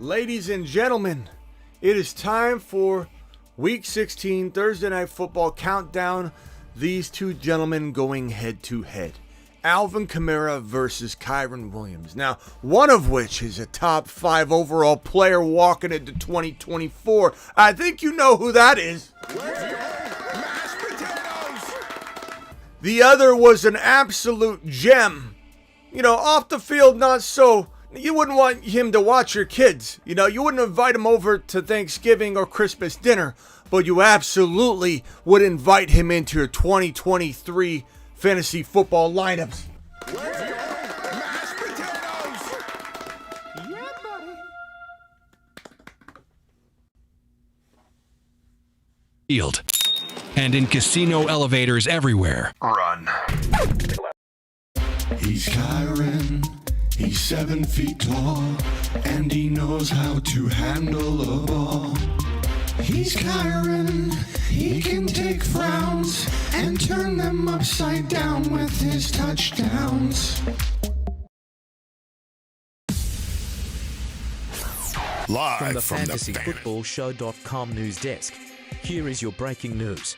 Ladies and gentlemen, it is time for Week 16 Thursday Night Football countdown. These two gentlemen going head to head. Alvin Kamara versus Kyren Williams. Now, one of which is a top 5 overall player walking into 2024. I think you know who that is. Mashed potatoes. The other was an absolute gem. You know, off the field, not so. You wouldn't want him to watch your kids. You know, you wouldn't invite him over to Thanksgiving or Christmas dinner, but you absolutely would invite him into your 2023 fantasy football lineups. Mashed potatoes. Yeah, buddy. Field and in casino elevators everywhere. Run. He's Kyren, he's 7 feet tall, and he knows how to handle a ball. He's Kyren, he can take frowns and turn them upside down with his touchdowns. Live From the from fantasyfootballshow.com news desk, here is your breaking news.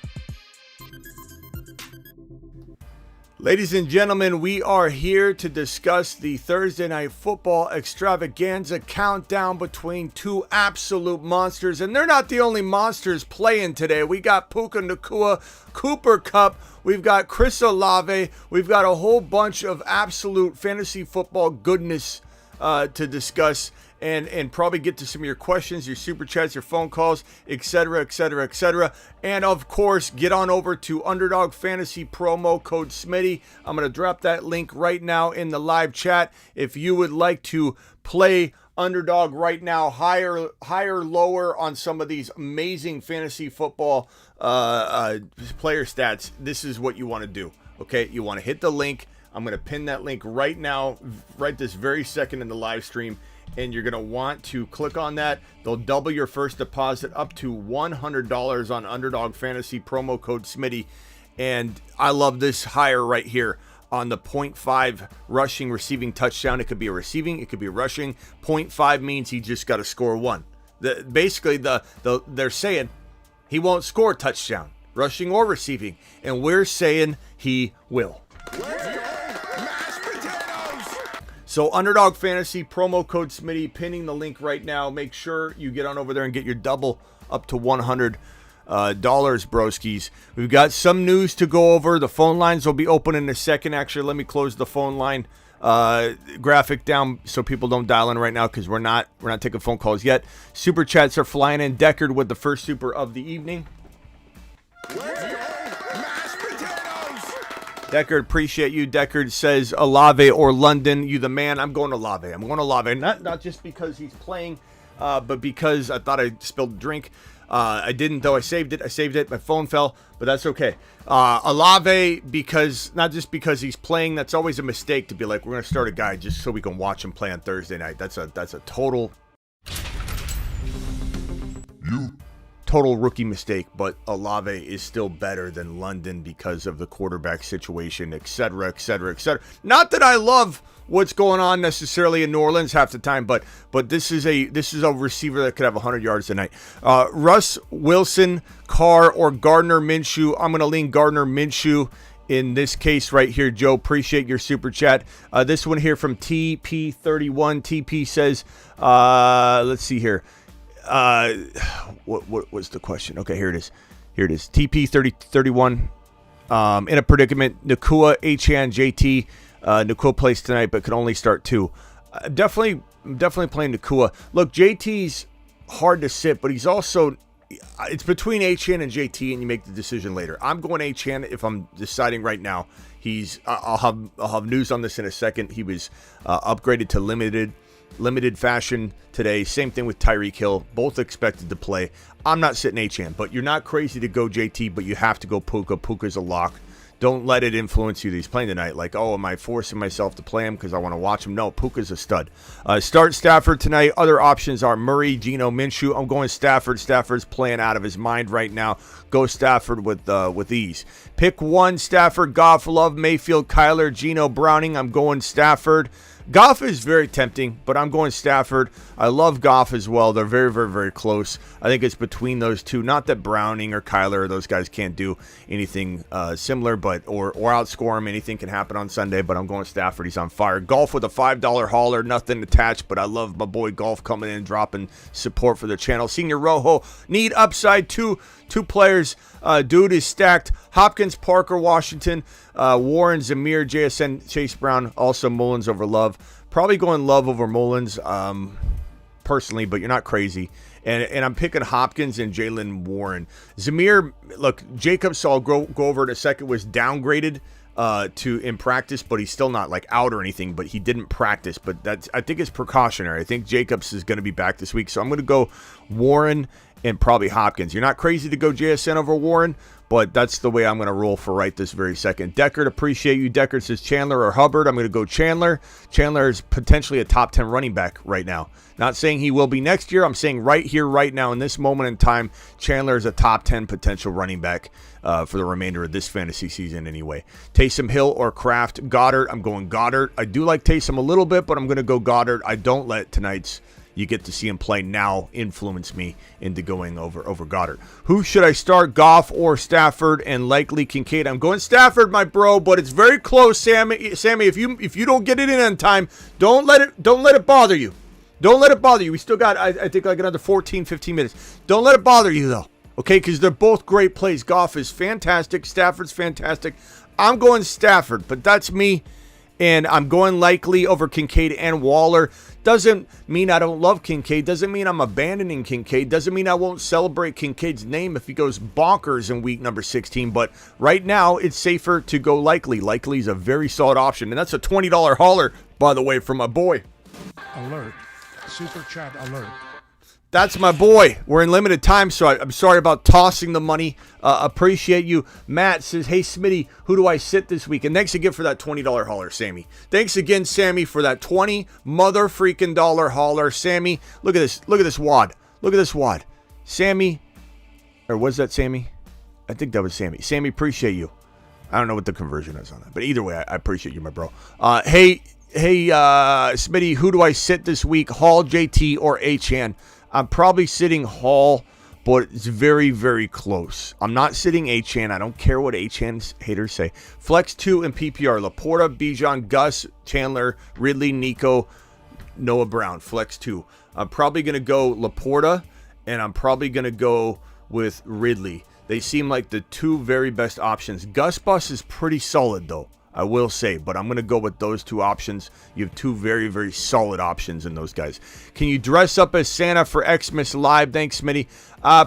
Ladies and gentlemen, we are here to discuss the Thursday Night Football extravaganza countdown between two absolute monsters. And they're not the only monsters playing today. We got Puka Nacua, Cooper Kupp, we've got Chris Olave, we've got a whole bunch of absolute fantasy football goodness to discuss. And probably get to some of your questions, your super chats, your phone calls, etc., etc., etc. And of course, get on over to Underdog Fantasy promo code Smitty. I'm going to drop that link right now in the live chat. If you would like to play Underdog right now, higher, lower on some of these amazing fantasy football player stats, this is what you want to do. Okay, you want to hit the link. I'm going to pin that link right now, right this very second in the live stream. And you're going to want to click on that. They'll double your first deposit up to $100 on Underdog Fantasy, promo code Smitty. And I love this hire right here on the 0.5 rushing receiving touchdown. It could be a receiving, it could be a rushing. 0.5 means he just got to score one. Basically, they're saying he won't score a touchdown, rushing or receiving. And we're saying he will. So Underdog Fantasy, promo code Smitty, pinning the link right now. Make sure you get on over there and get your double up to $100, broskies. We've got some news to go over. The phone lines will be open in a second. Actually, let me close the phone line graphic down so people don't dial in right now because we're not taking phone calls yet. Super chats are flying in. Deckard with the first super of the evening. Deckard, appreciate you. Deckard says Olave or London. You the man. I'm going to Olave. I'm going to Olave. Not just because he's playing, but because I thought I spilled a drink. I didn't, though. I saved it. My phone fell, but that's okay. Olave, because not just because he's playing. That's always a mistake to be like, we're going to start a guy just so we can watch him play on Thursday night. That's a total rookie mistake, but Olave is still better than London because of the quarterback situation, etc., etc., etc. Not that I love what's going on necessarily in New Orleans half the time, but this is a receiver that could have 100 yards tonight. Russ Wilson, Carr, or Gardner Minshew. I'm going to lean Gardner Minshew in this case right here. Joe, appreciate your super chat. This one here from TP31. TP says, let's see here. What was the question? Okay, here it is. TP3031 in a predicament. Nacua, Achane, JT. Nacua plays tonight, but could only start 2. Definitely playing Nacua. Look, JT's hard to sit, but he's also, it's between Achane and JT, and you make the decision later. I'm going Achane if I'm deciding right now. I'll have news on this in a second. He was upgraded to limited fashion today. Same thing with Tyreek Hill. Both expected to play. I'm not sitting Achane, but you're not crazy to go JT, but you have to go Puka. Puka's a lock. Don't let it influence you that he's playing tonight. Like, oh, am I forcing myself to play him because I want to watch him? No, Puka's a stud. Start Stafford tonight. Other options are Murray, Geno, Minshew. I'm going Stafford. Stafford's playing out of his mind right now. Go Stafford with ease. Pick one, Stafford, Goff, Love, Mayfield, Kyler, Geno, Browning. I'm going Stafford. Goff is very tempting, but I'm going Stafford. I love Goff as well. They're very, very, very close. I think it's between those two. Not that Browning or Kyler, those guys can't do anything similar, but or outscore him. Anything can happen on Sunday, but I'm going Stafford. He's on fire. Golf with a $5 hauler, nothing attached, but I love my boy Golf coming in and dropping support for the channel. Senior Rojo, need upside. Two players. Dude is stacked. Hopkins, Parker, Washington, Warren, Zamir, JSN, Chase Brown, also Mullins over Love. Probably going Love over Mullins personally, but you're not crazy. And I'm picking Hopkins and Jalen Warren. Zamir, look, Jacobs, so I'll go over in a second, was downgraded in practice, but he's still not like out or anything, but he didn't practice. But I think it's precautionary. I think Jacobs is going to be back this week. So I'm going to go Warren and probably Hopkins. You're not crazy to go JSN over Warren, but that's the way I'm going to roll for right this very second. Deckard, appreciate you. Deckard says Chandler or Hubbard. I'm going to go Chandler. Chandler is potentially a top 10 running back right now. Not saying he will be next year. I'm saying right here, right now, in this moment in time, Chandler is a top 10 potential running back for the remainder of this fantasy season anyway. Taysom Hill or Kraft. Goddard, I'm going Goddard. I do like Taysom a little bit, but I'm going to go Goddard. I don't let tonight's you get to see him play now influence me into going over Goddard. Who should I start, Goff or Stafford, and likely Kincaid? I'm going Stafford, my bro, but it's very close, Sammy. If you don't get it in on time, don't let it bother you. Don't let it bother you. We still got, I think, like another 14, 15 minutes. Don't let it bother you, though, okay? Because they're both great plays. Goff is fantastic. Stafford's fantastic. I'm going Stafford, but that's me, and I'm going likely over Kincaid and Waller. Doesn't mean I don't love Kincaid. Doesn't mean I'm abandoning Kincaid. Doesn't mean I won't celebrate Kincaid's name if he goes bonkers in week number 16. But right now, it's safer to go likely. Likely is a very solid option. And that's a $20 hauler, by the way, from my boy. Alert. Super chat alert. That's my boy. We're in limited time, so I'm sorry about tossing the money. Appreciate you. Matt says, hey, Smitty, who do I sit this week? And thanks again for that $20 hauler, Sammy. Thanks again, Sammy, for that $20 mother-freaking dollar hauler. Sammy, look at this. Look at this wad. Look at this wad. Sammy, or was that Sammy? I think that was Sammy. Sammy, appreciate you. I don't know what the conversion is on that, but either way, I appreciate you, my bro. Hey, Smitty, who do I sit this week? Hall, JT, or Achan? I'm probably sitting Hall, but it's very, very close. I'm not sitting Achan. I don't care what Achan's haters say. Flex 2 and PPR. Laporta, Bijan, Gus, Chandler, Ridley, Nico, Noah Brown. Flex 2. I'm probably going to go Laporta, and I'm probably going to go with Ridley. They seem like the two very best options. Gus Bus is pretty solid, though, I will say, but I'm going to go with those two options. You have two very, very solid options in those guys. Can you dress up as Santa for Xmas Live? Thanks, Smitty.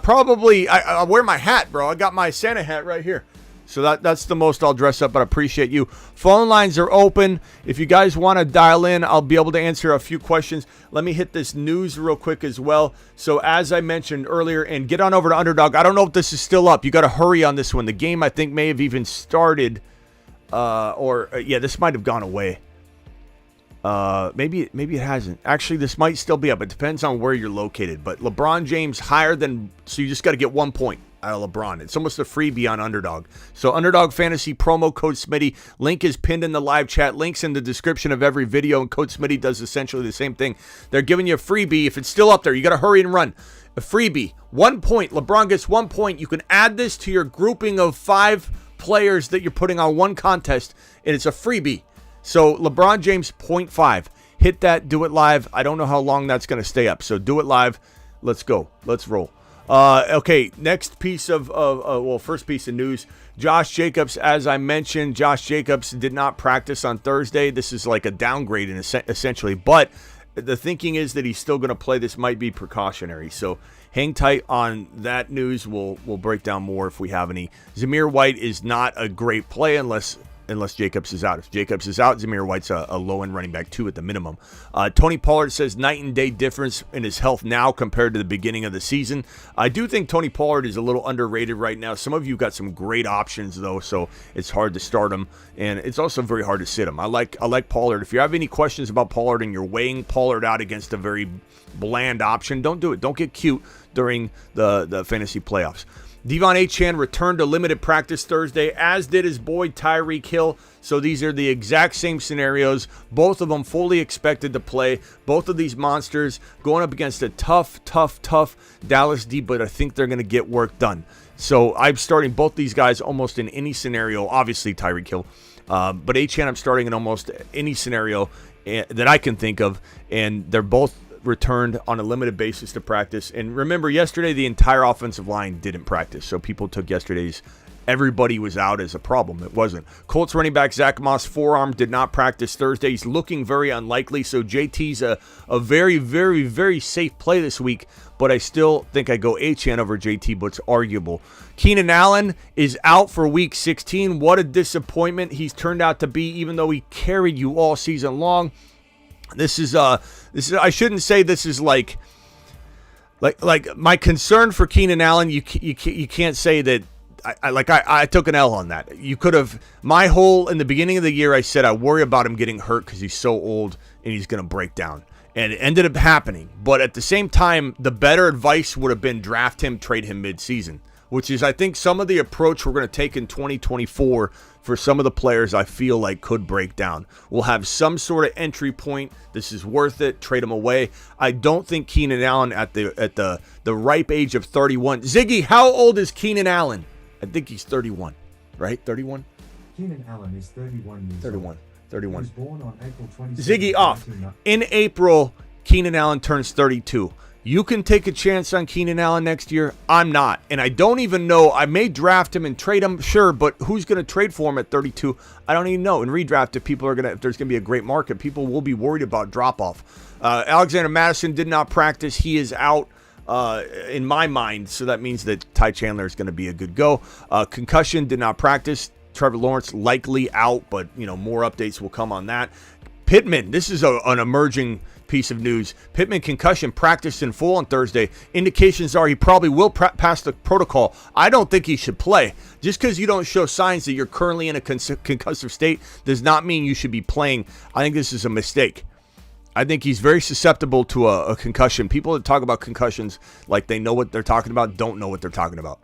Probably. I'll wear my hat, bro. I got my Santa hat right here. So that's the most I'll dress up, but I appreciate you. Phone lines are open. If you guys want to dial in, I'll be able to answer a few questions. Let me hit this news real quick as well. So as I mentioned earlier, and get on over to Underdog. I don't know if this is still up. You got to hurry on this one. The game, I think, may have even started. This might have gone away. Maybe it hasn't. Actually, this might still be up. It depends on where you're located. But LeBron James higher than, so you just got to get 1 point out of LeBron. It's almost a freebie on Underdog. So Underdog Fantasy promo code Smitty. Link is pinned in the live chat. Links in the description of every video. And code Smitty does essentially the same thing. They're giving you a freebie. If it's still up there, you got to hurry and run. A freebie. 1 point. LeBron gets 1 point. You can add this to your grouping of 5 players that you're putting on one contest, and it's a freebie. So LeBron James 0.5. Hit that, do it live. I don't know how long that's going to stay up, so do it live. Let's go. Let's roll. Okay, next piece first piece of news. Josh Jacobs, as I mentioned, Josh Jacobs did not practice on Thursday. This is like a downgrade essentially, but the thinking is that he's still going to play. This might be precautionary, so hang tight on that news. We'll break down more if we have any. Zamir White is not a great play unless Jacobs is out. If Jacobs is out, Zamir White's a low-end running back 2 at the minimum. Tony Pollard says night and day difference in his health now compared to the beginning of the season. I do think Tony Pollard is a little underrated right now. Some of you got some great options, though, so it's hard to start him, and it's also very hard to sit him. I like Pollard. If you have any questions about Pollard and you're weighing Pollard out against a very bland option, don't do it. Don't get cute during the fantasy playoffs. Devon Achane returned to limited practice Thursday, as did his boy Tyreek Hill. So these are the exact same scenarios. Both of them fully expected to play. Both of these monsters going up against a tough Dallas D, but I think they're going to get work done. So I'm starting both these guys almost in any scenario. Obviously Tyreek Hill, but Achane I'm starting in almost any scenario that I can think of, and they're both returned on a limited basis to practice. And remember, yesterday the entire offensive line didn't practice, so people took yesterday's everybody was out as a problem. It wasn't. Colts running back Zach Moss' forearm did not practice Thursday. He's looking very unlikely, so JT's a very, very, very safe play this week, but I still think I go Achane over JT, but it's arguable. Keenan Allen is out for week 16. What a disappointment he's turned out to be, even though he carried you all season long. This is I shouldn't say this is like my concern for Keenan Allen. You can't say that I took an L on that. You could have, in the beginning of the year I said I worry about him getting hurt because he's so old and he's going to break down. And it ended up happening. But at the same time, the better advice would have been draft him, trade him mid-season, which is I think some of the approach we're going to take in 2024 for some of the players I feel like could break down. We'll have some sort of entry point. This is worth it. Trade him away. I don't think Keenan Allen at the ripe age of 31. Ziggy, how old is Keenan Allen? I think he's 31, right? 31? Keenan Allen is 31 years old. 31. He was born on April 27th. Ziggy off. In April, Keenan Allen turns 32. You can take a chance on Keenan Allen next year. I'm not. And I don't even know. I may draft him and trade him, sure, but who's going to trade for him at 32? I don't even know. And redraft, if there's going to be a great market, people will be worried about drop-off. Alexander Madison did not practice. He is out in my mind, so that means that Ty Chandler is going to be a good go. Concussion, did not practice. Trevor Lawrence likely out, but more updates will come on that. Pittman, this is an emerging piece of news. Pittman concussion, practiced in full on Thursday. Indications are he probably will pass the protocol. I don't think he should play. Just because you don't show signs that you're currently in a concussive state does not mean you should be playing. I think this is a mistake. I think he's very susceptible to a concussion. People that talk about concussions like they know what they're talking about don't know what they're talking about.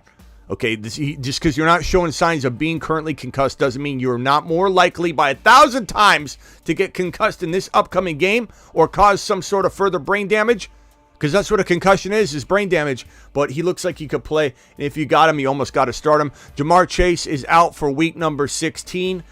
Okay, just because you're not showing signs of being currently concussed doesn't mean you're not more likely by 1,000 times to get concussed in this upcoming game or cause some sort of further brain damage, because that's what a concussion is brain damage. But he looks like he could play, and if you got him, you almost got to start him. Jamar Chase is out for week number 16.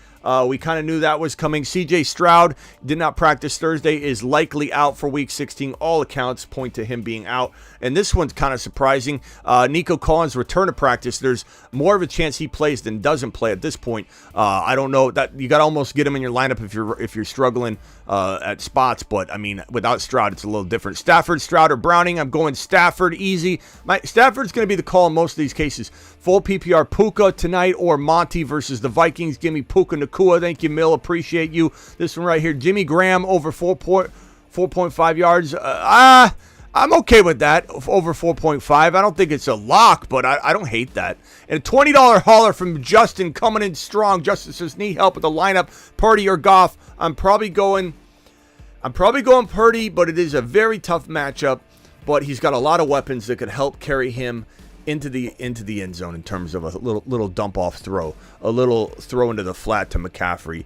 We kind of knew that was coming. CJ Stroud did not practice Thursday, is likely out for week 16. All accounts point to him being out. And this one's kind of surprising. Nico Collins return to practice. There's more of a chance he plays than doesn't play at this point. I don't know that you got to almost get him in your lineup if you're struggling at spots. But I mean, without Stroud, it's a little different. Stafford, Stroud, or Browning. I'm going Stafford easy. Stafford's going to be the call in most of these cases. Full PPR Puka tonight or Monty versus the Vikings. Give me Puka Nakua. Thank you, Mill. Appreciate you. This one right here. Jimmy Graham over 4.5 yards. I'm okay with that, over 4.5. I don't think it's a lock, but I don't hate that. And a $20 hauler from Justin coming in strong. Justin says, need help with the lineup, Purdy or Goff. I'm probably going Purdy, but it is a very tough matchup. But he's got a lot of weapons that could help carry him into the end zone in terms of a little dump off throw, a little throw into the flat to McCaffrey.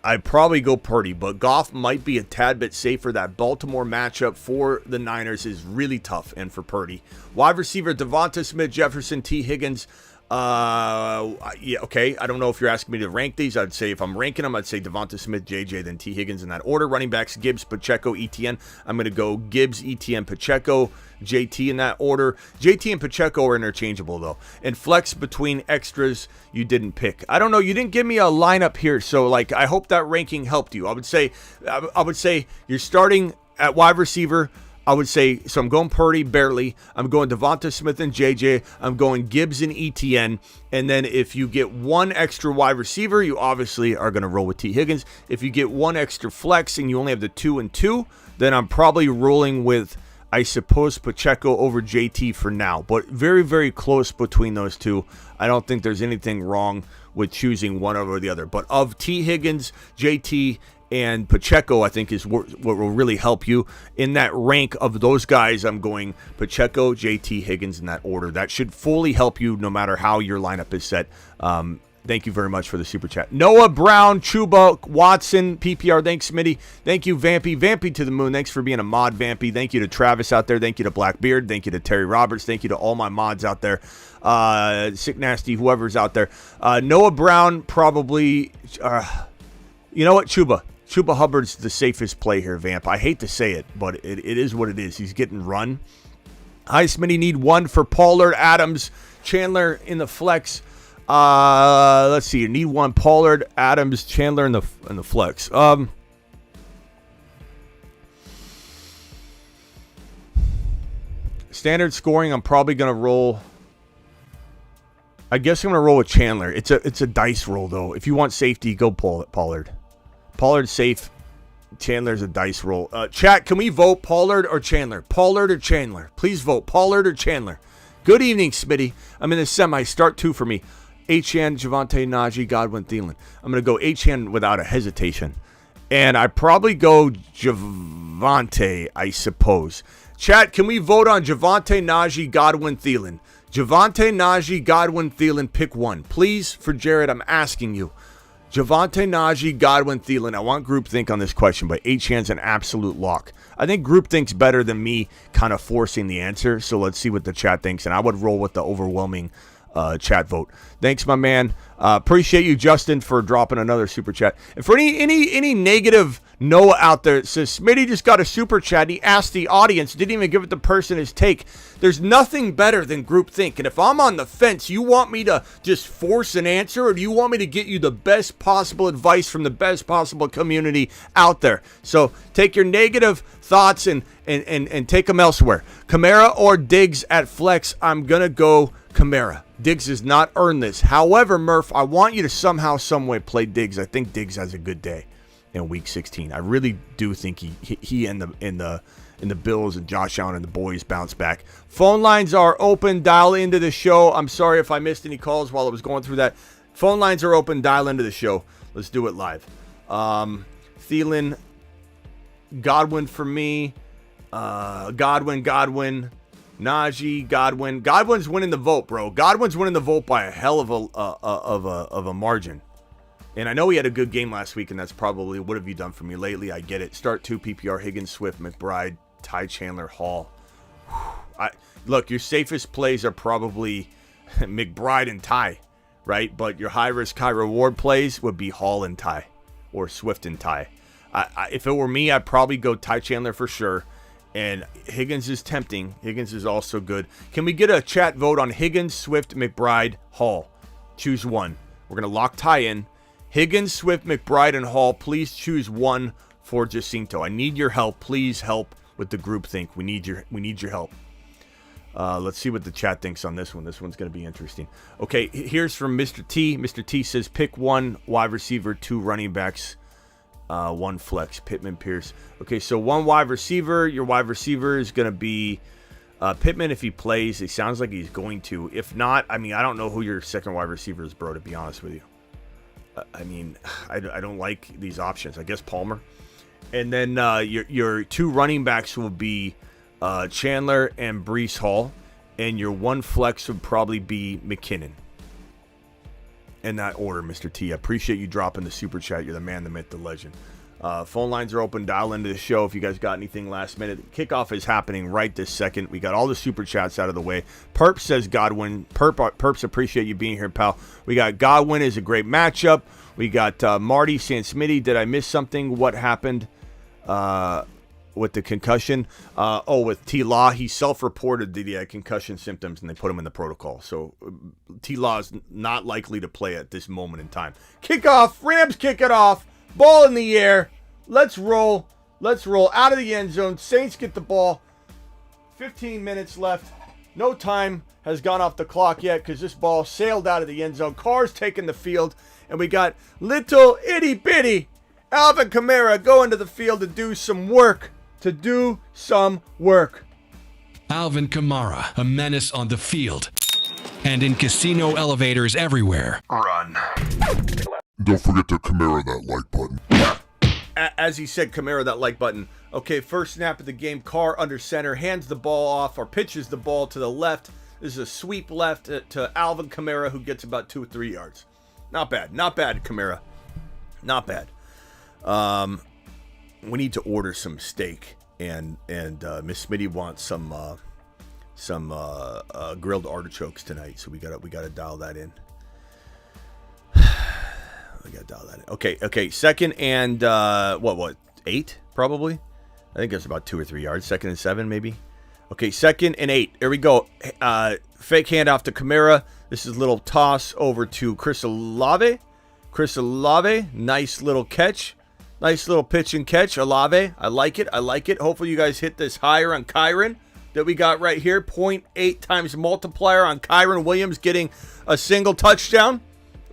I'd probably go Purdy, but Goff might be a tad bit safer. That Baltimore matchup for the Niners is really tough, and for Purdy. Wide receiver Devonta Smith, Jefferson, T. Higgins. Yeah, okay. I don't know if you're asking me to rank these. I'd say if I'm ranking them, I'd say Devonta Smith, JJ, then T. Higgins in that order. Running backs, Gibbs, Pacheco, ETN. I'm going to go Gibbs, ETN, Pacheco, JT in that order. JT and Pacheco are interchangeable, though. And flex between extras you didn't pick. I don't know. You didn't give me a lineup here, so I hope that ranking helped you. I would say you're starting at wide receiver. I would say, so I'm going Purdy, barely. I'm going Devonta Smith and JJ. I'm going Gibbs and ETN. And then if you get one extra wide receiver, you obviously are going to roll with T. Higgins. If you get one extra flex and you only have the 2 and 2, then I'm probably rolling with, I suppose, Pacheco over JT for now. But very, very close between those two. I don't think there's anything wrong with choosing one over the other. But of T. Higgins, JT, and Pacheco, I think, is what will really help you. In that rank of those guys, I'm going Pacheco, JT, Higgins in that order. That should fully help you no matter how your lineup is set. Thank you very much for the super chat. Noah Brown, Chuba, Watson, PPR. Thanks, Smitty. Thank you, Vampy. Vampy to the moon. Thanks for being a mod, Vampy. Thank you to Travis out there. Thank you to Blackbeard. Thank you to Terry Roberts. Thank you to all my mods out there. Sick Nasty, whoever's out there. Noah Brown probably, you know what, Chuba Hubbard's the safest play here, Vamp. I hate to say it, but it is what it is. He's getting run. Hi, Smitty. Need one for Pollard, Adams, Chandler in the flex. Let's see. You need one. Pollard, Adams, Chandler in the flex. Standard scoring. I'm probably gonna roll. I guess I'm gonna roll with Chandler. It's a dice roll though. If you want safety, go Pollard. Pollard's safe. Chandler's a dice roll. Chat, can we vote Pollard or Chandler? Pollard or Chandler? Please vote Pollard or Chandler. Good evening, Smitty. I'm in the semi. Start 2 for me. H-Hand, Javonte, Najee, Godwin, Thielen. I'm going to go H-Hand without a hesitation. And I probably go Javonte, I suppose. Chat, can we vote on Javonte, Najee, Godwin, Thielen? Javonte, Najee, Godwin, Thielen, pick one. Please, for Jared, I'm asking you. Javonte, Najee, Godwin, Thielen. I want groupthink on this question, but H-Hand's an absolute lock. I think groupthink's better than me kind of forcing the answer, so let's see what the chat thinks, and I would roll with the overwhelming chat vote. Thanks, my man. Appreciate you, Justin, for dropping another super chat. And for any negative Noah out there that says Smitty just got a super chat, he asked the audience, didn't even give it the person his take. There's nothing better than groupthink. And if I'm on the fence, you want me to just force an answer, or do you want me to get you the best possible advice from the best possible community out there? So take your negative thoughts and take them elsewhere. Kamara or Diggs at flex? I'm gonna go Kamara. Diggs has not earned this. However, Murph, I want you to somehow, someway play Diggs. I think Diggs has a good day in Week 16. I really do think he and the Bills and Josh Allen and the boys bounce back. Phone lines are open. Dial into the show. I'm sorry if I missed any calls while I was going through that. Phone lines are open. Dial into the show. Let's do it live. Thielen, Godwin for me. Godwin. Najee, Godwin. Godwin's winning the vote, bro. Godwin's winning the vote by a hell of a margin. And I know he had a good game last week, and that's probably what have you done for me lately. I get it. Start 2 PPR, Higgins, Swift, McBride, Ty Chandler, Hall. Look, your safest plays are probably McBride and Ty, right? But your high-risk, high-reward plays would be Hall and Ty, or Swift and Ty. If it were me, I'd probably go Ty Chandler for sure. And Higgins is tempting. Higgins is also good. Can we get a chat vote on Higgins, Swift, McBride, Hall? Choose one. We're going to lock Ty in. Higgins, Swift, McBride, and Hall. Please choose one for Jacinto. I need your help. Please help with the group think. We need your help. Let's see what the chat thinks on this one. This one's going to be interesting. Okay, here's from Mr. T. Mr. T says pick 1 wide receiver, 2 running backs, 1 flex, Pittman, Pierce. Okay, so 1 wide receiver. Your wide receiver is going to be Pittman if he plays. It sounds like he's going to. If not, I mean, I don't know who your second wide receiver is, bro, to be honest with you. I mean, I don't like these options. I guess Palmer. And then your 2 running backs will be Chandler and Breece Hall. And your 1 flex would probably be McKinnon. In that order, Mr. T. I appreciate you dropping the super chat. You're the man, the myth, the legend. Phone lines are open. Dial into the show if you guys got anything last minute. Kickoff is happening right this second. We got all the super chats out of the way. Perp says Godwin. Perps, appreciate you being here, pal. We got Godwin is a great matchup. We got Marty saying, Smitty, did I miss something? What happened with the concussion? With T-Law, he self-reported that he had concussion symptoms and they put him in the protocol. So T-Law is not likely to play at this moment in time. Kickoff. Rams kick it off. Ball in the air. Let's roll. Out of the end zone. Saints get the ball. 15 minutes left. No time has gone off the clock yet because this ball sailed out of the end zone. Carr's taking the field. And we got little itty-bitty Alvin Kamara going to the field to do some work. Alvin Kamara, a menace on the field and in casino elevators everywhere. Run. Don't forget to Kamara that like button. as he said, Kamara, that like button. Okay, first snap of the game. Carr under center, hands the ball off or pitches the ball to the left. This is a sweep left to Alvin Kamara, who gets about 2 or 3 yards. Not bad, Kamara. Not bad. We need to order some steak, and Miss Smitty wants some grilled artichokes tonight, so we gotta dial that in. We gotta dial that in. Okay. Second and what 8 probably. I think it's about 2 or 3 yards. Second and 7 maybe. Okay, 2nd and 8. Here we go. Fake handoff to Kamara. This is a little toss over to Chris Olave. Nice little catch. Nice little pitch and catch. Olave. I like it. Hopefully you guys hit this higher on Kyren that we got right here. 0.8 times multiplier on Kyren Williams getting a single touchdown.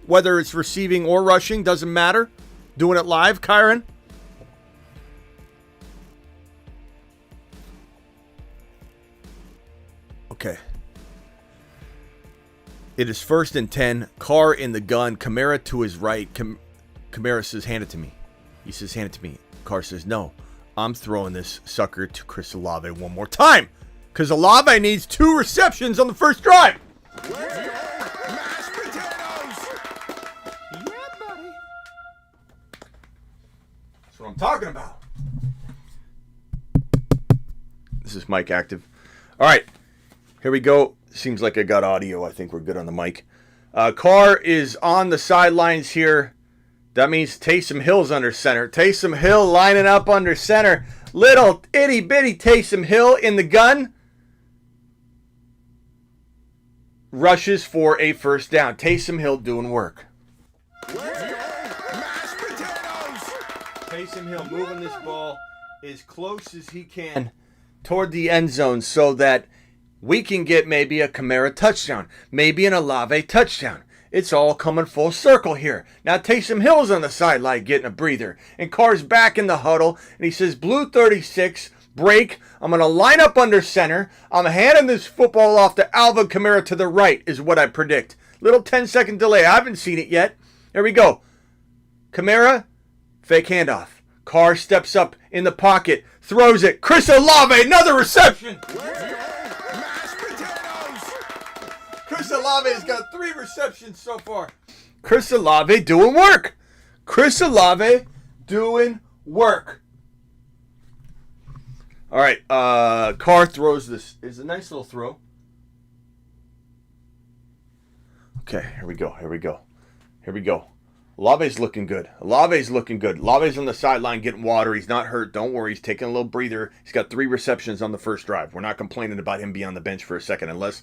Whether it's receiving or rushing, doesn't matter. Doing it live, Kyren. Okay. It is 1st and 10. Carr in the gun. Kamara to his right. Kamara says, hand it to me. He says, hand it to me. Carr says, no. I'm throwing this sucker to Chris Olave one more time. Because Olave needs 2 receptions on the first drive. Mashed potatoes. Yeah, buddy. That's what I'm talking about. This is mic active. All right. Here we go. Seems like I got audio. I think we're good on the mic. Carr is on the sidelines here. That means Taysom Hill's under center. Taysom Hill lining up under center. Little itty bitty Taysom Hill in the gun. Rushes for a first down. Taysom Hill doing work. Mashed potatoes. Taysom Hill moving this ball as close as he can toward the end zone so that we can get maybe a Kamara touchdown, maybe an Olave touchdown. It's all coming full circle here. Now Taysom Hill's on the sideline getting a breather, and Carr's back in the huddle, and he says, Blue 36, break. I'm going to line up under center. I'm handing this football off to Alvin Kamara to the right is what I predict. Little 10-second delay. I haven't seen it yet. There we go. Kamara, fake handoff. Carr steps up in the pocket, throws it. Chris Olave, another reception. Chris Olave has got 3 receptions so far. Chris Olave doing work. All right, Carr throws this. It's a nice little throw. Okay, here we go. Olave's looking good. Olave's on the sideline getting water. He's not hurt. Don't worry. He's taking a little breather. He's got 3 receptions on the first drive. We're not complaining about him being on the bench for a second. Let's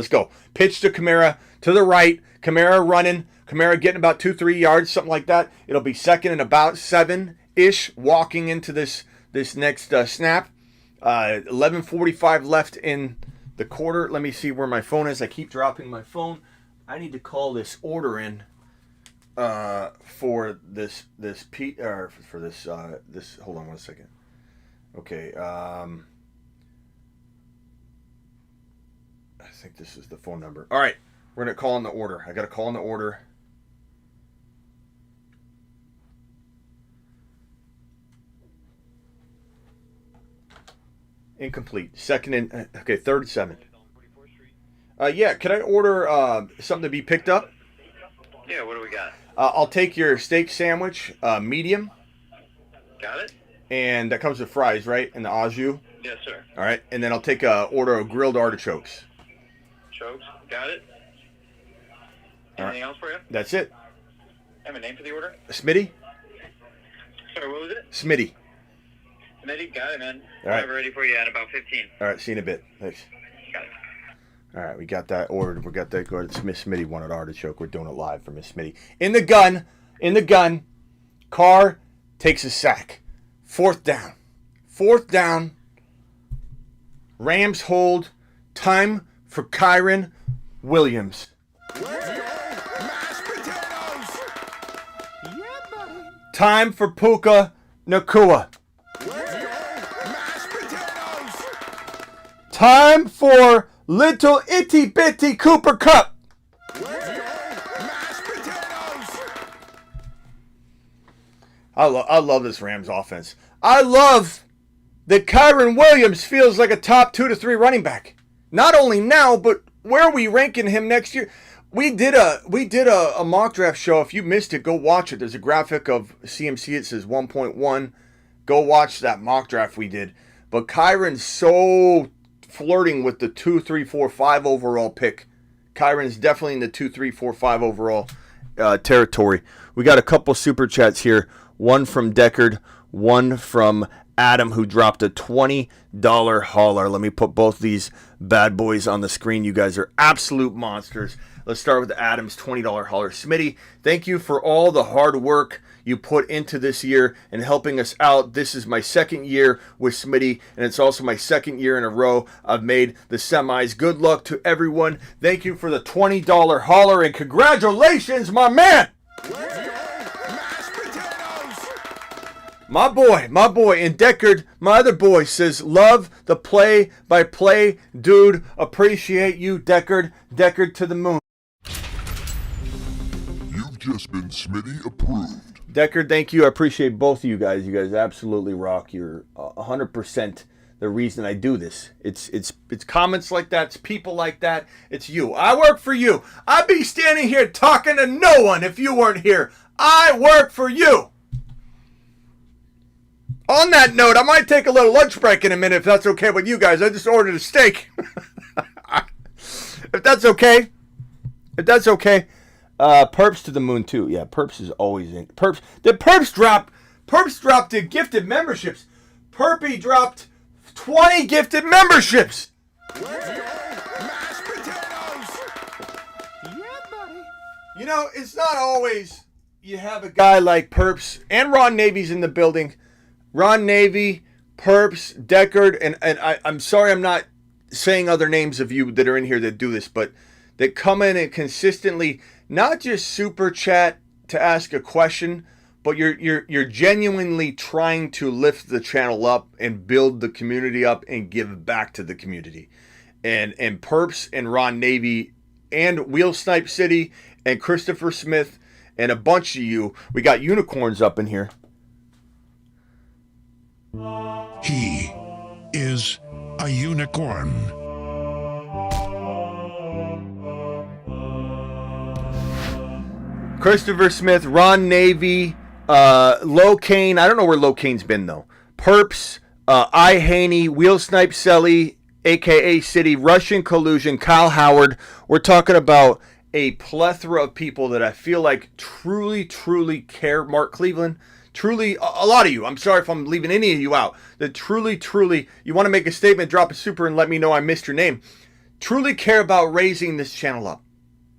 go. Pitch to Kamara to the right. Kamara running. Kamara getting about 2-3 yards, something like that. It'll be 2nd and about 7-ish walking into this next snap. 11:45 left in the quarter. Let me see where my phone is. I keep dropping my phone. I need to call this order in. For this hold on one second. Okay, I think this is the phone number. All right, we're gonna call in the order. I gotta call in the order. Incomplete. 2nd and 3rd and 7. Yeah, can I order something to be picked up? Yeah, what do we got? I'll take your steak sandwich, medium. Got it? And that comes with fries, right? And the au jus. Yes, sir. All right. And then I'll take a order of grilled artichokes. Chokes, got it. Anything else for you? That's it. Have a name for the order? Smitty? Sorry, what was it? Smitty. Smitty, got it, man. All right. I'll have it ready for you in about 15. All right. See you in a bit. Thanks. Got it. All right. We got that ordered. We got that ordered. Miss Smitty wanted artichoke. We're doing it live for Miss Smitty. In the gun. Carr takes a sack. 4th down. Rams hold. Time for Kyren Williams. Mashed potatoes. Yeah, buddy. Time for Puka Nacua. Mashed potatoes. Time for little itty bitty Cooper Cup. Mashed potatoes. I love this Rams offense. I love that Kyren Williams feels like a top 2 to 3 running back. Not only now, but where are we ranking him next year? We did a mock draft show. If you missed it, go watch it. There's a graphic of CMC. It says 1.1. Go watch that mock draft we did. But Kyren's so flirting with the 2, 3, 4, 5 overall pick. Kyren's definitely in the 2, 3, 4, 5 overall territory. We got a couple super chats here. One from Deckard, one from Adam, who dropped a $20 hauler. Let me put both these bad boys on the screen. You guys are absolute monsters. Let's start with Adam's $20 hauler. Smitty, thank you for all the hard work you put into this year and helping us out. This is my second year with Smitty, and it's also my second year in a row I've made the semis. Good luck to everyone. Thank you for the $20 hauler, and congratulations, my man! My boy, and Deckard, my other boy, says, love the play-by-play. Dude, appreciate you, Deckard. Deckard to the moon. You've just been Smitty approved. Deckard, thank you. I appreciate both of you guys. You guys absolutely rock. You're 100% the reason I do this. It's comments like that. It's people like that. It's you. I work for you. I'd be standing here talking to no one if you weren't here. I work for you. On that note, I might take a little lunch break in a minute if that's okay with you guys. I just ordered a steak. If that's okay. Perps to the moon too. Yeah, Perps is always in. Perps. Did Perps drop? Perps dropped the gifted memberships. Perpy dropped 20 gifted memberships. Mashed potatoes! Yeah, buddy. You know, it's not always you have a guy like Perps, and Ron Navy's in the building. Ron Navy, Perps, Deckard, and I'm sorry I'm not saying other names of you that are in here that do this, but that come in and consistently not just super chat to ask a question, but you're genuinely trying to lift the channel up and build the community up and give back to the community. And Perps and Ron Navy and Wheel Snipe City and Christopher Smith and a bunch of you. We got unicorns up in here. He is a unicorn. Christopher Smith, Ron Navy, Locane. I don't know where Locane's been, though. Perps, I Haney, Wheel Snipe Selly, a.k.a. City, Russian Collusion, Kyle Howard. We're talking about a plethora of people that I feel like truly, truly care. Mark Cleveland. Truly, a lot of you, I'm sorry if I'm leaving any of you out, that truly, truly, you want to make a statement, drop a super and let me know I missed your name. Truly care about raising this channel up,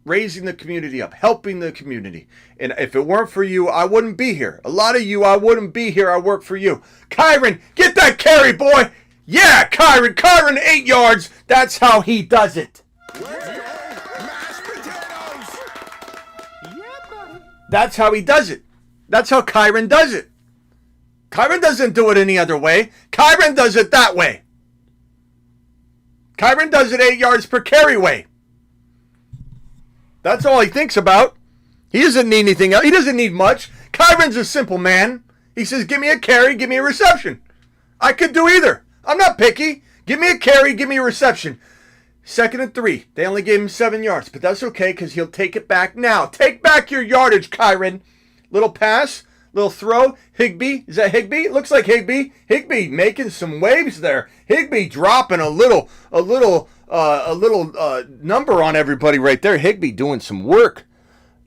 raising the community up, helping the community. And if it weren't for you, I wouldn't be here. A lot of you, I wouldn't be here. I work for you. Kyren, get that carry, boy. Yeah, Kyren, 8 yards. That's how he does it. Mashed potatoes! Yeah, buddy. That's how he does it. That's how Kyren does it. Kyren doesn't do it any other way. Kyren does it that way. Kyren does it 8 yards per carry way. That's all he thinks about. He doesn't need anything else. He doesn't need much. Kyren's a simple man. He says, give me a carry, give me a reception. I could do either. I'm not picky. Give me a carry, give me a reception. 2nd and 3. They only gave him 7 yards, but that's okay because he'll take it back now. Take back your yardage, Kyren. Little pass, little throw. Higbee, is that Higbee? Looks like Higbee. Higbee making some waves there. Higbee dropping a little number on everybody right there. Higbee doing some work.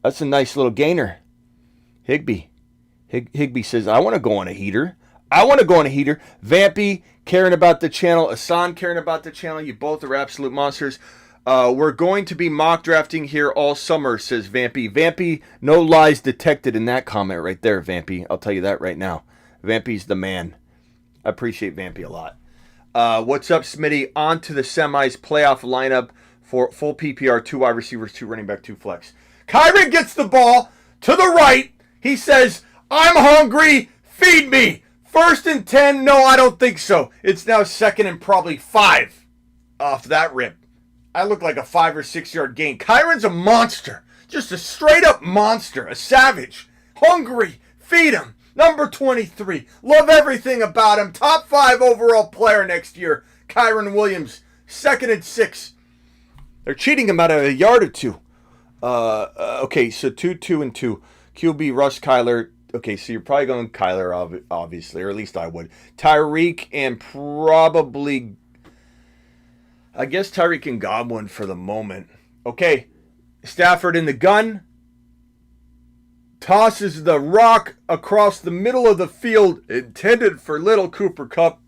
That's a nice little gainer. Higbee. Higbee says, I want to go on a heater. Vampy caring about the channel. Asan caring about the channel. You both are absolute monsters. We're going to be mock drafting here all summer, says Vampy. Vampy, no lies detected in that comment right there, Vampy. I'll tell you that right now. Vampy's the man. I appreciate Vampy a lot. What's up, Smitty? On to the semis playoff lineup for full PPR, 2 wide receivers, 2 running back, 2 flex. Kyren gets the ball to the right. He says, I'm hungry. Feed me. 1st and 10. No, I don't think so. It's now 2nd and probably 5 off that rip. I look like a 5 or 6 yard gain. Kyren's a monster. Just a straight up monster. A savage. Hungry. Feed him. Number 23. Love everything about him. Top 5 overall player next year. Kyren Williams. 2nd and 6. They're cheating him out of a yard or two. Okay, so 2 and 2. QB Russ Kyler. Okay, so you're probably going Kyler, obviously, or at least I would. Tyreek and probably, I guess Tyreek and Godwin for the moment. Okay, Stafford in the gun. Tosses the rock across the middle of the field, intended for little Cooper Kupp.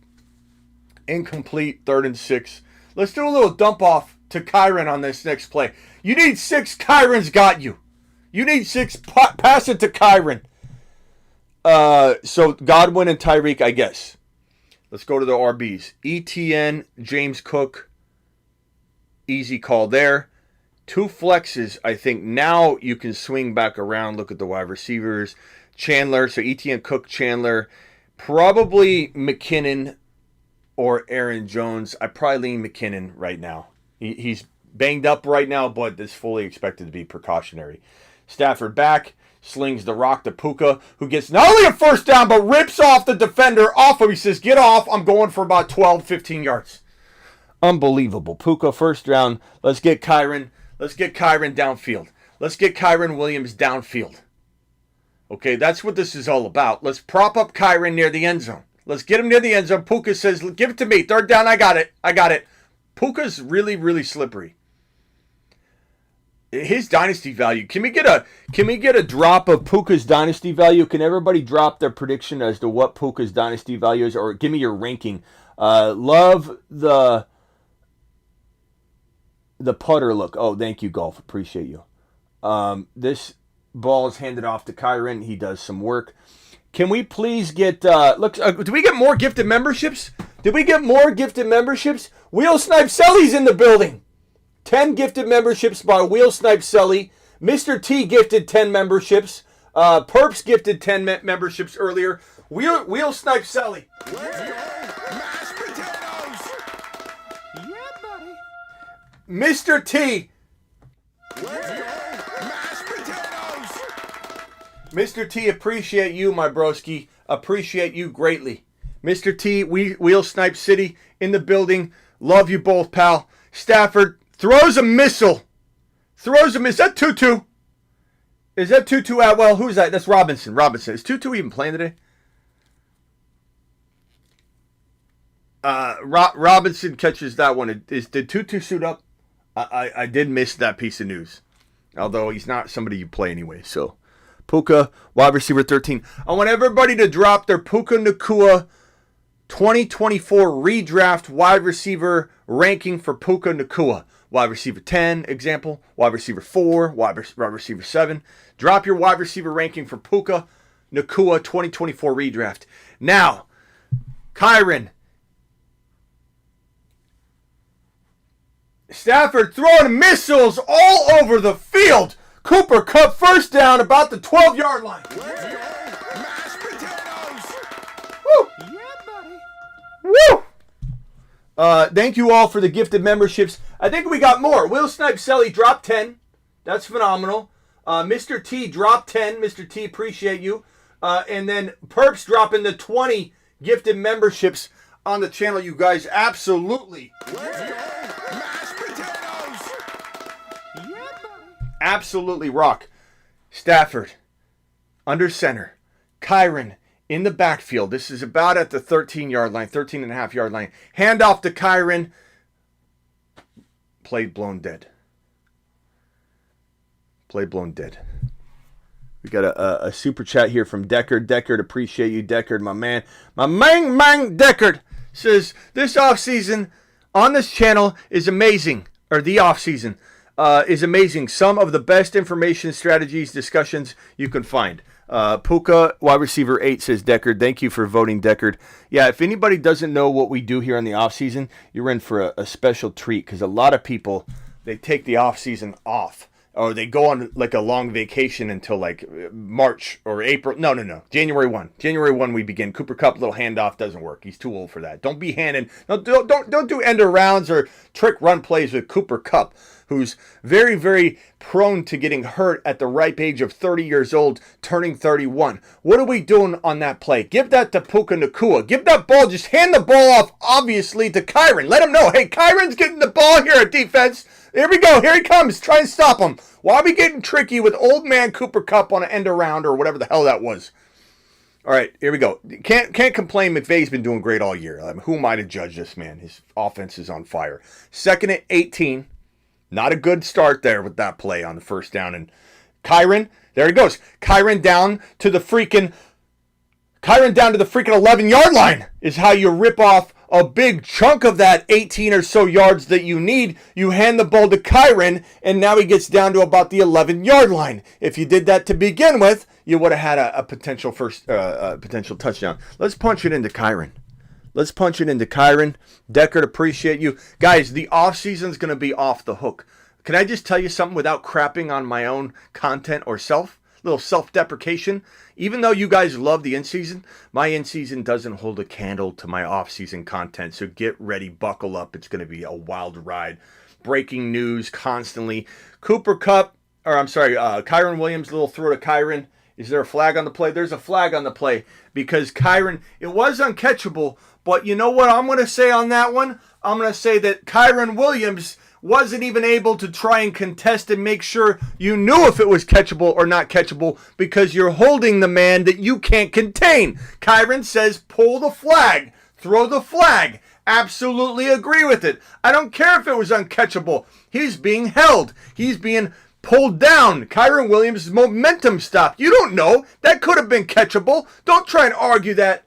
Incomplete, 3rd and 6. Let's do a little dump off to Kyren on this next play. You need 6, Kyren's got you. You need 6, pass it to Kyren. So Godwin and Tyreek, I guess. Let's go to the RBs. ETN, James Cook. Easy call there. 2 flexes. I think now you can swing back around. Look at the wide receivers. Chandler. So ETN, Cook, Chandler. Probably McKinnon or Aaron Jones. I probably lean McKinnon right now. He's banged up right now, but is fully expected to be precautionary. Stafford back. Slings the rock to Puka, who gets not only a first down, but rips off the defender off him. He says, get off. I'm going for about 12, 15 yards. Unbelievable. Puka, first round. Let's get Kyren. Let's get Kyren downfield. Let's get Kyren Williams downfield. Okay, that's what this is all about. Let's prop up Kyren near the end zone. Let's get him near the end zone. Puka says, give it to me. 3rd down, I got it. Puka's really, really slippery. His dynasty value. Can we get a drop of Puka's dynasty value? Can everybody drop their prediction as to what Puka's dynasty value is, or give me your ranking? Love the putter look. Oh, thank you, Golf. Appreciate you. This ball is handed off to Kyren. He does some work. Can we please get do we get more gifted memberships? Did we get more gifted memberships? Wheel Snipe Selly's in the building. 10 gifted memberships by Wheel Snipe Selly. Mr. T gifted 10 memberships. Perps gifted 10 memberships earlier. Wheel Snipe Selly. Mashed potatoes! Yeah, buddy. Mr. T. Mashed potatoes! Mr. T, appreciate you, my broski. Appreciate you greatly. Mr. T, Wheel Snipe City in the building. Love you both, pal. Stafford throws a missile. Is that Tutu? Is that Tutu Atwell? Who's that? That's Robinson. Is Tutu even playing today? Robinson catches that one. Did Tutu suit up? I did miss that piece of news. Although he's not somebody you play anyway. So, Puka, wide receiver 13. I want everybody to drop their Puka Nacua 2024 redraft wide receiver ranking for Puka Nacua. Wide receiver 10, example. Wide receiver 4. Wide receiver 7. Drop your wide receiver ranking for Puka Nacua 2024 redraft. Now, Kyren. Stafford throwing missiles all over the field. Cooper Kupp first down about the 12-yard line. Mashed potatoes! Woo! Yeah, buddy. Woo! Thank you all for the gifted memberships. I think we got more. Will Snipe Selly dropped 10. That's phenomenal. Mr. T dropped 10. Mr. T, appreciate you. And then Perps dropping the 20 gifted memberships on the channel. You guys absolutely, Mashed potatoes! Yeah, buddy. absolutely rock. Stafford, under center. Kyren, in the backfield. This is about at the 13-yard line, 13.5-yard line. Hand off to Kyren. Play blown dead. Play blown dead. We got a super chat here from Deckard. Deckard, appreciate you, Deckard, my man. My man, Deckard says, this offseason on this channel is amazing. Or the offseason is amazing. Some of the best information, strategies, discussions you can find. Puka, wide receiver 8, says Deckard. Thank you for voting, Deckard. Yeah, if anybody doesn't know what we do here on the offseason, you're in for a special treat because a lot of people, they take the offseason off. or they go on like a long vacation until like March or April. No. January 1. January 1 we begin. Cooper Kupp, little handoff doesn't work. He's too old for that. Don't be handing. No, don't do end arounds or trick run plays with Cooper Kupp, who's very, very prone to getting hurt at the ripe age of 30 years old, turning 31. What are we doing on that play? Give that to Puka Nacua. Give that ball, just hand the ball off, obviously, to Kyren. Let him know, hey, Kyren's getting the ball here at defense. Here we go. Here he comes. Try and stop him. Why are we getting tricky with old man Cooper Kupp on an end around or whatever the hell that was? All right, here we go. Can't complain. McVay's been doing great all year. I mean, who am I to judge this man? His offense is on fire. 2nd and 18. Not a good start there with that play on the first down. And Kyren, there he goes. Kyren down to the freaking 11-yard line is how you rip off a big chunk of that 18 or so yards that you need. You hand the ball to Kyren, and now he gets down to about the 11-yard line. If you did that to begin with, you would have had a potential potential touchdown. Let's punch it into Kyren. Deckard, appreciate you. Guys, the offseason's going to be off the hook. Can I just tell you something without crapping on my own content or little self-deprecation? Even though you guys love the in-season, my in-season doesn't hold a candle to my off-season content. So get ready, buckle up. It's going to be a wild ride. Breaking news constantly. Kyren Williams, little throw to Kyren. Is there a flag on the play? There's a flag on the play because Kyren, it was uncatchable. But you know what I'm going to say on that one? I'm going to say that Kyren Williams wasn't even able to try and contest and make sure you knew if it was catchable or not catchable because you're holding the man that you can't contain. Kyren says pull the flag, throw the flag. Absolutely agree with it. I don't care if it was uncatchable. He's being held. He's being pulled down. Kyren Williams' momentum stopped. You don't know. That could have been catchable. Don't try and argue that.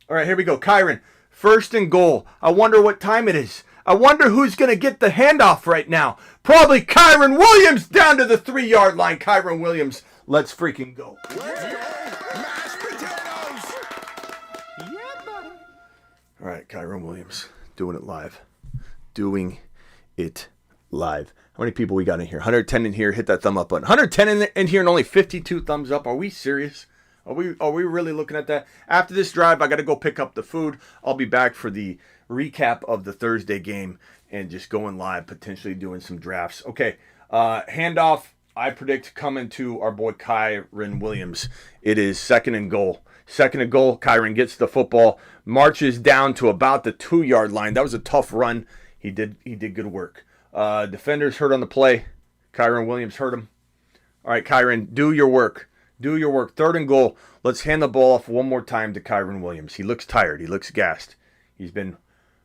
All right, here we go. Kyren, 1st and goal. I wonder what time it is. I wonder who's going to get the handoff right now. Probably Kyren Williams down to the 3-yard line. Kyren Williams, let's freaking go. Let's go. Mashed potatoes. Yeah, buddy. All right, Kyren Williams, doing it live. How many people we got in here? 110 in here. Hit that thumb up button. 110 in here and only 52 thumbs up. Are we serious? Are we really looking at that? After this drive, I got to go pick up the food. I'll be back for the recap of the Thursday game and just going live, potentially doing some drafts. Okay, handoff, I predict coming to our boy Kyren Williams. It is 2nd and goal. 2nd and goal, Kyren gets the football, marches down to about the 2-yard line. That was a tough run. He did good work. Defenders hurt on the play. Kyren Williams hurt him. All right, Kyren, do your work. 3rd and goal. Let's hand the ball off one more time to Kyren Williams. He looks tired. He looks gassed. He's been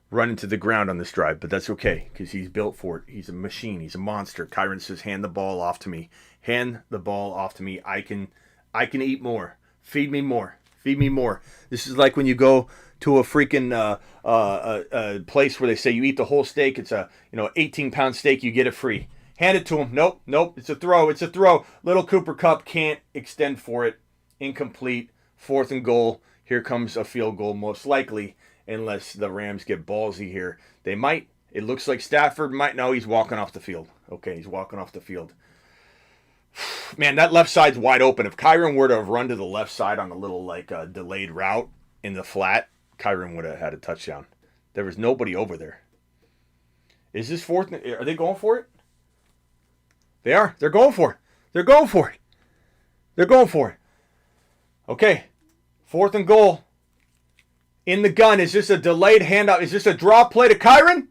running to the ground on this drive, but that's okay because he's built for it. He's a machine. He's a monster. Kyren says, hand the ball off to me. Hand the ball off to me. I can eat more. Feed me more. This is like when you go to a freaking place where they say you eat the whole steak. It's a 18-pound steak. You get it free. Hand it to him. Nope. It's a throw. Little Cooper Kupp can't extend for it. Incomplete. 4th and goal. Here comes a field goal, most likely, unless the Rams get ballsy here. They might. It looks like Stafford might. No, he's walking off the field. Okay, he's walking off the field. Man, that left side's wide open. If Kyren were to have run to the left side on a little delayed route in the flat, Kyren would have had a touchdown. There was nobody over there. Is this 4th? Are they going for it? They are. They're going for it. Okay. 4th and goal. In the gun. Is this a delayed handoff? Is this a draw play to Kyren?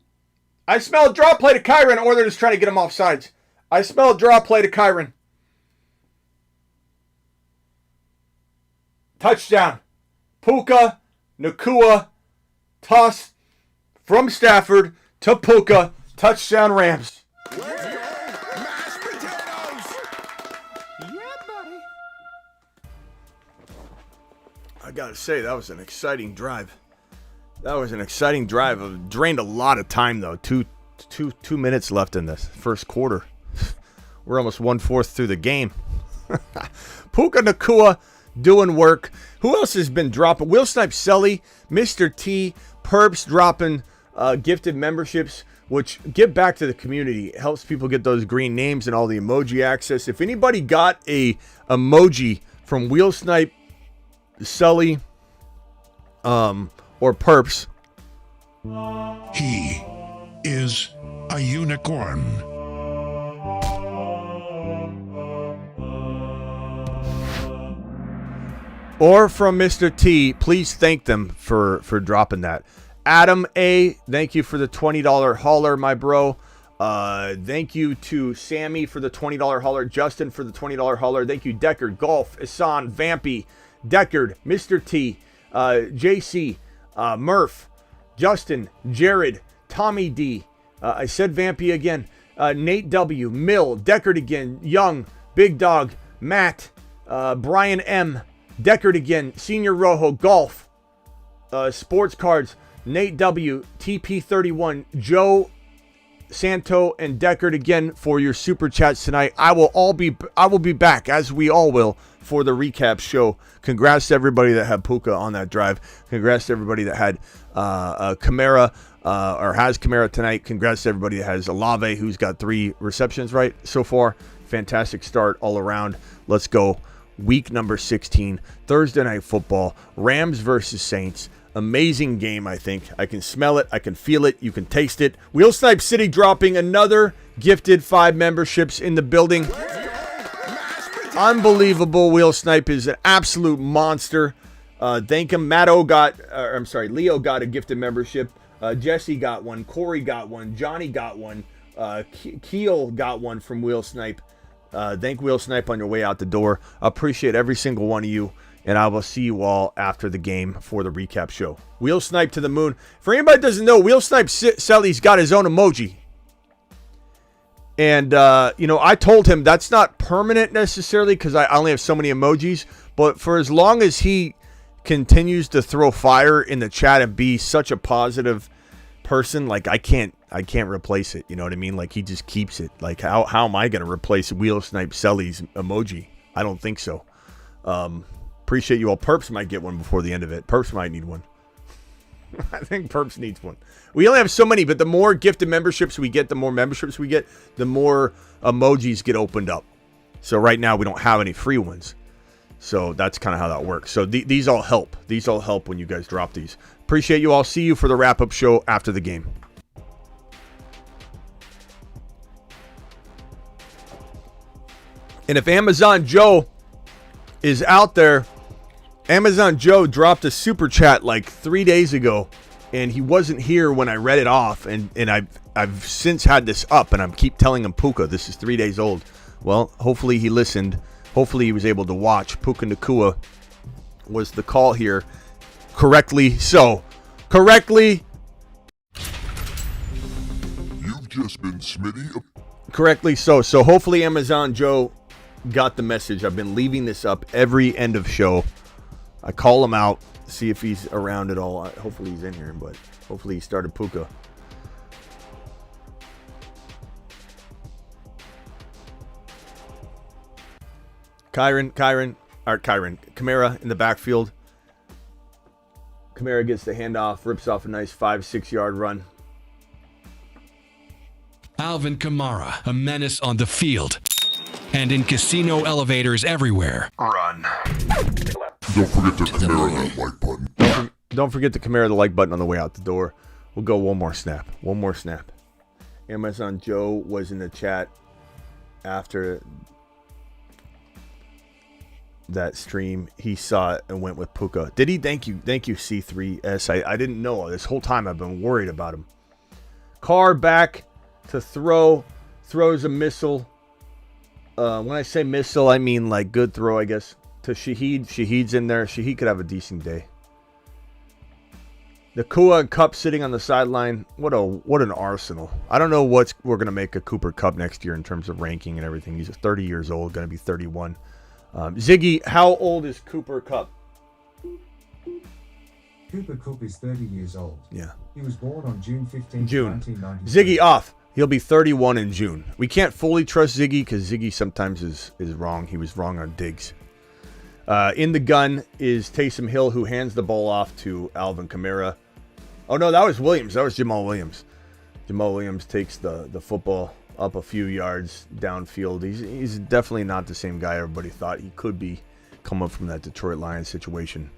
I smell a draw play to Kyren, or they're just trying to get him off sides. I smell a draw play to Kyren. Touchdown. Puka Nacua. Toss from Stafford to Puka. Touchdown Rams. Let's go. Mashed potatoes. Yeah, buddy. I gotta say, that was an exciting drive. I've drained a lot of time though. Two minutes left in this first quarter. We're almost 1/4 through the game. Puka Nacua doing work. Who else has been dropping? Will Snipe, Selly, Mr. T, Perps dropping gifted memberships, which give back to the community. It helps people get those green names and all the emoji access. If anybody got a emoji from Wheel Snipe, Sully, or Perps, He is a unicorn. or from Mr. T, please thank them for dropping that. Adam A, thank you for the $20 hauler, my bro. Thank you to Sammy for the $20 hauler. Justin for the $20 hauler. Thank you, Deckard, Golf, Isan, Vampy, Deckard, Mr. T, JC, Murph, Justin, Jared, Tommy D. I said Vampy again. Nate W, Mill, Deckard again, Young, Big Dog, Matt, Brian M, Deckard again, Senior Rojo, Golf, Sports Cards, Nate W, TP31, Joe, Santo, and Deckard again for your super chats tonight. I will be back, as we all will, for the recap show. Congrats to everybody that had Puka on that drive. Congrats to everybody that had Kamara or has Kamara tonight. Congrats to everybody that has Alave, who's got 3 receptions right so far. Fantastic start all around. Let's go. Week number 16, Thursday Night Football, Rams versus Saints. Amazing game, I think. I can smell it. I can feel it. You can taste it. Wheel Snipe City dropping another gifted 5 memberships in the building. Unbelievable. Wheel Snipe is an absolute monster. Thank him. Leo got a gifted membership. Jesse got one. Corey got one. Johnny got one. Keel got one from Wheel Snipe. Thank Wheel Snipe on your way out the door. I appreciate every single one of you. And I will see you all after the game for the recap show. Wheel Snipe to the moon. For anybody that doesn't know, Wheel Snipe Selly's got his own emoji. And, I told him that's not permanent necessarily because I only have so many emojis. But for as long as he continues to throw fire in the chat and be such a positive person, like I can't replace it. You know what I mean? Like he just keeps it. Like how am I going to replace Wheel Snipe Selly's emoji? I don't think so. Appreciate you all. Perps might get one before the end of it. Perps might need one. I think Perps needs one. We only have so many, but the more gifted memberships we get, the more memberships we get, the more emojis get opened up. So right now we don't have any free ones. So that's kind of how that works. So these all help. These all help when you guys drop these. Appreciate you all. See you for the wrap-up show after the game. And if Amazon Joe is out there, Amazon Joe dropped a super chat like 3 days ago, and he wasn't here when I read it off, and I've since had this up, and I keep telling him, Puka, this is 3 days old. Well, hopefully he listened. Hopefully he was able to watch. Puka Nakua was the call here. Correctly so. Correctly. You've just been Smitty. Correctly so. So hopefully Amazon Joe got the message. I've been leaving this up every end of show. I call him out, see if he's around at all. Hopefully he's in here, but hopefully he started Puka. Kyren, Kamara in the backfield. Kamara gets the handoff, rips off a nice 5-6 yard run. Alvin Kamara, a menace on the field and in casino elevators everywhere. Run. Don't forget to Kamara that like button. Don't forget to Kamara the like button on the way out the door. We'll go one more snap. One more snap. Amazon Joe was in the chat after that stream. He saw it and went with Puka. Did he? Thank you, C3S. I didn't know. This whole time I've been worried about him. Carr back to throw. Throws a missile. When I say missile, I mean like good throw, I guess. To Shaheed. Shaheed's in there. Shaheed could have a decent day. Nakua and Cup sitting on the sideline. What an arsenal. I don't know what we're going to make a Cooper Cup next year in terms of ranking and everything. He's 30 years old, going to be 31. Ziggy, how old is Cooper Cup? Cooper Cup is 30 years old. Yeah. He was born on June 15, June. 1990. Ziggy off. He'll be 31 in June. We can't fully trust Ziggy because Ziggy sometimes is wrong. He was wrong on digs. In the gun is Taysom Hill, who hands the ball off to Alvin Kamara. Oh, no, that was Williams. That was Jamal Williams. Jamal Williams takes the football up a few yards downfield. He's definitely not the same guy everybody thought he could be coming from that Detroit Lions situation.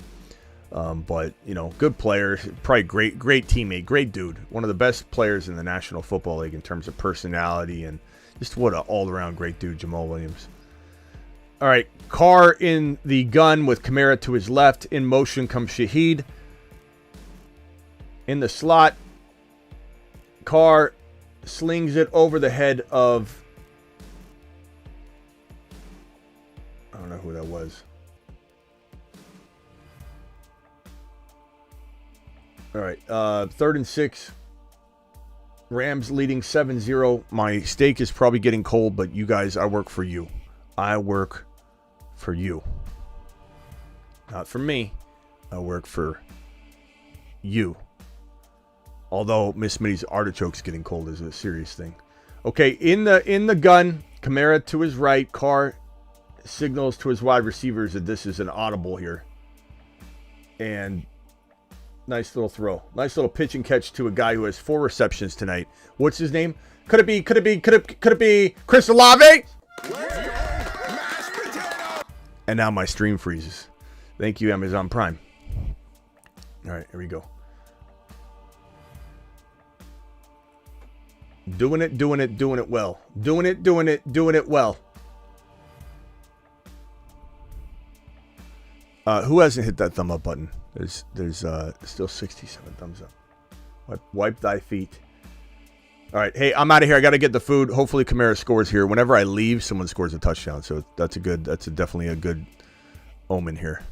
But, you know, good player. Probably great teammate. Great dude. One of the best players in the National Football League in terms of personality and just what an all-around great dude, Jamal Williams. All right, Carr in the gun with Kamara to his left. In motion comes Shaheed. In the slot, Carr slings it over the head of, I don't know who that was. All right, 3rd and 6. Rams leading 7-0. My steak is probably getting cold, but you guys, I work for you. I work for you. Not for me. I work for you. Although Miss Mitty's artichoke's getting cold is a serious thing. Okay, in the gun, Kamara to his right. Carr signals to his wide receivers that this is an audible here. And nice little throw. Nice little pitch and catch to a guy who has 4 receptions tonight. What's his name? Could it be Chris Olave? And now my stream freezes. Thank you, Amazon Prime. All right, here we go. Doing it well. Doing it well. Who hasn't hit that thumb up button? There's still 67 thumbs up. Wipe thy feet. All right, hey, I'm out of here. I got to get the food. Hopefully Kamara scores here. Whenever I leave, someone scores a touchdown. So that's definitely a good omen here.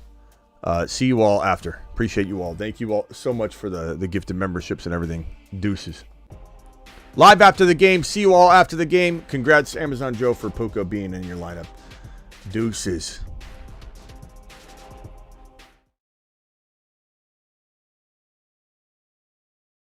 See you all after. Appreciate you all. Thank you all so much for the gifted memberships and everything. Deuces. Live after the game. See you all after the game. Congrats, Amazon Joe, for Puka being in your lineup. Deuces.